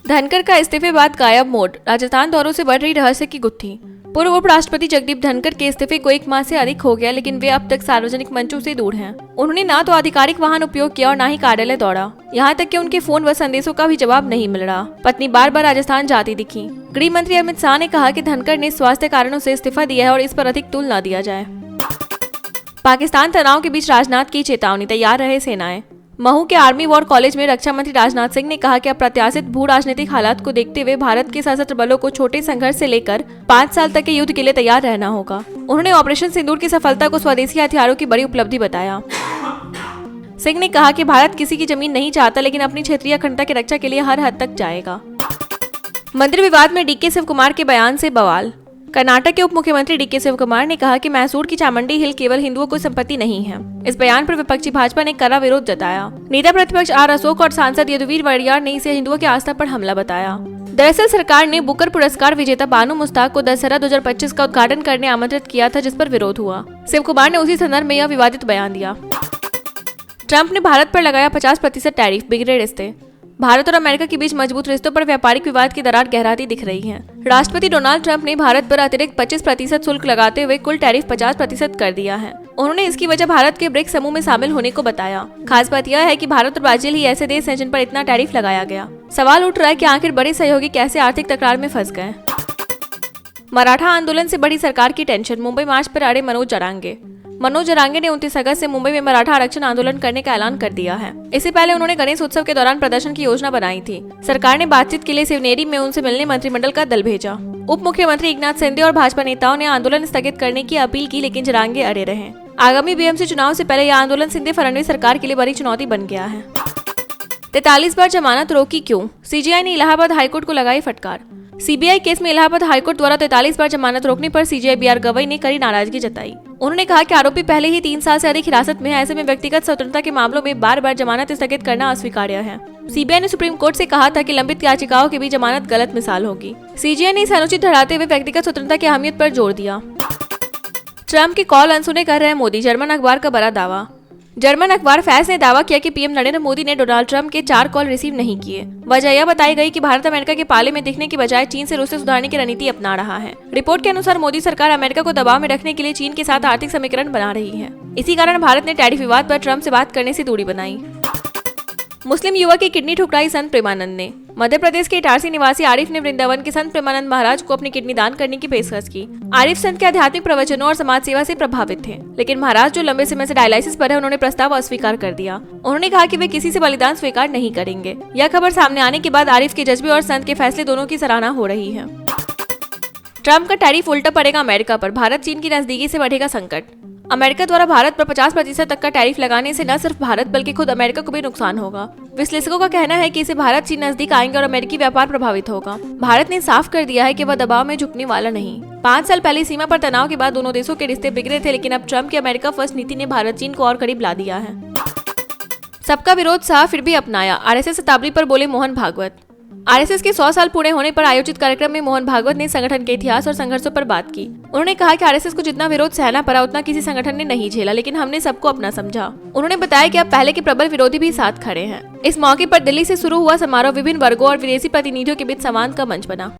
धनखड़ का इस्तीफे बाद गायब मोड, राजस्थान दौरों से बढ़ रही रहस्य की गुत्थी। पूर्व उपराष्ट्रपति जगदीप धनखड़ के इस्तीफे को 1 माह से अधिक हो गया, लेकिन वे अब तक सार्वजनिक मंचों से दूर हैं। उन्होंने ना तो आधिकारिक वाहन उपयोग किया और ना ही कार्यालय दौड़ा। यहाँ तक कि उनके फोन व संदेशों का भी जवाब नहीं मिल रहा। पत्नी बार बार राजस्थान जाती दिखी। गृह मंत्री अमित शाह ने कहा कि धनखड़ ने स्वास्थ्य कारणों से इस्तीफा दिया है और इस पर अधिक तुल न दिया जाए। पाकिस्तान तनाव के बीच राजनाथ की चेतावनी, तैयार रहे सेनाएं। महू के आर्मी वॉर कॉलेज में रक्षा मंत्री राजनाथ सिंह ने कहा कि अप्रत्याशित भू राजनीतिक हालात को देखते हुए भारत के सशस्त्र बलों को छोटे संघर्ष से लेकर 5 साल तक के युद्ध के लिए तैयार रहना होगा। उन्होंने ऑपरेशन सिंदूर की सफलता को स्वदेशी हथियारों की बड़ी उपलब्धि बताया। सिंह ने कहा कि भारत किसी की जमीन नहीं चाहता, लेकिन अपनी क्षेत्रीय अखंडता की रक्षा के लिए हर हद तक जाएगा। मंदिर विवाद में डीके शिवकुमार के बयान से बवाल। कर्नाटक के उप मुख्यमंत्री डीके शिवकुमार ने कहा कि मैसूर की चामुंडी हिल केवल हिंदुओं की संपत्ति नहीं है। इस बयान पर विपक्षी भाजपा ने कड़ा विरोध जताया। नेता प्रतिपक्ष आर अशोक और सांसद यदुवीर वड़ियार ने इसे हिंदुओं की आस्था पर हमला बताया। दरअसल सरकार ने बुकर पुरस्कार विजेता बानू मुश्ताक को दशहरा 2025 का उद्घाटन करने आमंत्रित किया था, जिस पर विरोध हुआ। शिवकुमार ने उसी संदर्भ में यह विवादित बयान दिया। ट्रंप ने भारत पर लगाया 50% टैरिफ, बिगड़े रिश्ते। भारत और अमेरिका के बीच मजबूत रिश्तों पर व्यापारिक विवाद की दरार गहराती दिख रही है। राष्ट्रपति डोनाल्ड ट्रंप ने भारत पर अतिरिक्त 25% शुल्क लगाते हुए कुल टैरिफ 50% कर दिया है। उन्होंने इसकी वजह भारत के ब्रिक्स समूह में शामिल होने को बताया। खास बात यह है कि भारत और ब्राजील ही ऐसे देश हैं जिन पर इतना टैरिफ लगाया गया। सवाल उठ रहा है कि आखिर बड़े सहयोगी कैसे आर्थिक तकरार में फंस गए। मराठा आंदोलन से बड़ी सरकार की टेंशन, मुंबई मार्च पर अड़े मनोज जरांगे। मनोज जरांगे ने 29 अगस्त से मुंबई में मराठा आरक्षण आंदोलन करने का ऐलान कर दिया है। इससे पहले उन्होंने गणेश उत्सव के दौरान प्रदर्शन की योजना बनाई थी। सरकार ने बातचीत के लिए शिवनेरी में उनसे मिलने मंत्रिमंडल का दल भेजा। उप मुख्यमंत्री एकनाथ शिंदे और भाजपा नेताओं ने आंदोलन स्थगित करने की अपील की, लेकिन जरांगे अड़े रहे। आगामी बीएमसी चुनाव से पहले यह आंदोलन शिंदे फडणवीस सरकार के लिए बड़ी चुनौती बन गया है। 43 बार जमानत रोकी क्यों, सीजीआई ने इलाहाबाद हाईकोर्ट को लगाई फटकार। सीबीआई केस में इलाहाबाद हाईकोर्ट द्वारा 43 बार जमानत रोकने पर सीजीआई बीआर गवई ने कड़ी नाराजगी जताई। उन्होंने कहा कि आरोपी पहले ही 3 साल से अधिक हिरासत में है, ऐसे में व्यक्तिगत स्वतंत्रता के मामलों में बार बार जमानत स्थगित करना अस्वीकार्य है। सीबीआई ने सुप्रीम कोर्ट से कहा था कि लंबित याचिकाओं की भी जमानत गलत मिसाल होगी। सीजीआई ने इसे अनुचित ठहराते हुए व्यक्तिगत स्वतंत्रता की अहमियत पर जोर दिया। ट्रंप की कॉल अनसुने कर रहे मोदी, जर्मन अखबार का बड़ा दावा। जर्मन अखबार फैस ने दावा किया कि पीएम नरेंद्र मोदी ने डोनाल्ड ट्रंप के 4 कॉल रिसीव नहीं किए। वजह यह बताई गई कि भारत अमेरिका के पाले में दिखने की बजाय चीन से रिश्ते सुधारने की रणनीति अपना रहा है। रिपोर्ट के अनुसार मोदी सरकार अमेरिका को दबाव में रखने के लिए चीन के साथ आर्थिक समीकरण बना रही है। इसी कारण भारत ने टैरिफ विवाद पर ट्रंप से बात करने से दूरी बनाई। मुस्लिम युवक की किडनी ठुकराई संत प्रेमानंद ने। मध्य प्रदेश के इटारसी निवासी आरिफ ने वृंदावन के संत प्रेमानंद महाराज को अपनी किडनी दान करने की पेशकश की। आरिफ संत के आध्यात्मिक प्रवचनों और समाज सेवा से प्रभावित थे, लेकिन महाराज जो लंबे समय से डायलिसिस पर है, उन्होंने प्रस्ताव अस्वीकार कर दिया। उन्होंने कहा कि वे किसी से बलिदान स्वीकार नहीं करेंगे। यह खबर सामने आने के बाद आरिफ के जज्बे और संत के फैसले दोनों की सराहना हो रही है। ट्रंप का टैरिफ उल्टा पड़ेगा अमेरिका पर, भारत चीन की नजदीकी से बढ़ेगा संकट। अमेरिका द्वारा भारत पर 50% तक का टैरिफ लगाने से न सिर्फ भारत बल्कि खुद अमेरिका को भी नुकसान होगा। विश्लेषकों का कहना है कि इससे भारत चीन नजदीक आएंगे और अमेरिकी व्यापार प्रभावित होगा। भारत ने साफ कर दिया है कि वह दबाव में झुकने वाला नहीं। 5 साल पहले सीमा पर तनाव के बाद दोनों देशों के रिश्ते बिगड़े थे, लेकिन अब ट्रंप की अमेरिका फर्स्ट नीति ने भारत चीन को और करीब ला दिया है। सबका विरोध सहा फिर भी अपनाया, आरएसएस शताब्दी पर बोले मोहन भागवत। आरएसएस के 100 साल पूरे होने पर आयोजित कार्यक्रम में मोहन भागवत ने संगठन के इतिहास और संघर्षों पर बात की। उन्होंने कहा कि आरएसएस को जितना विरोध सहना पड़ा उतना किसी संगठन ने नहीं झेला, लेकिन हमने सबको अपना समझा। उन्होंने बताया कि अब पहले के प्रबल विरोधी भी साथ खड़े हैं। इस मौके पर दिल्ली से शुरू हुआ समारोह विभिन्न वर्गों और विदेशी प्रतिनिधियों के बीच संवाद का मंच बना।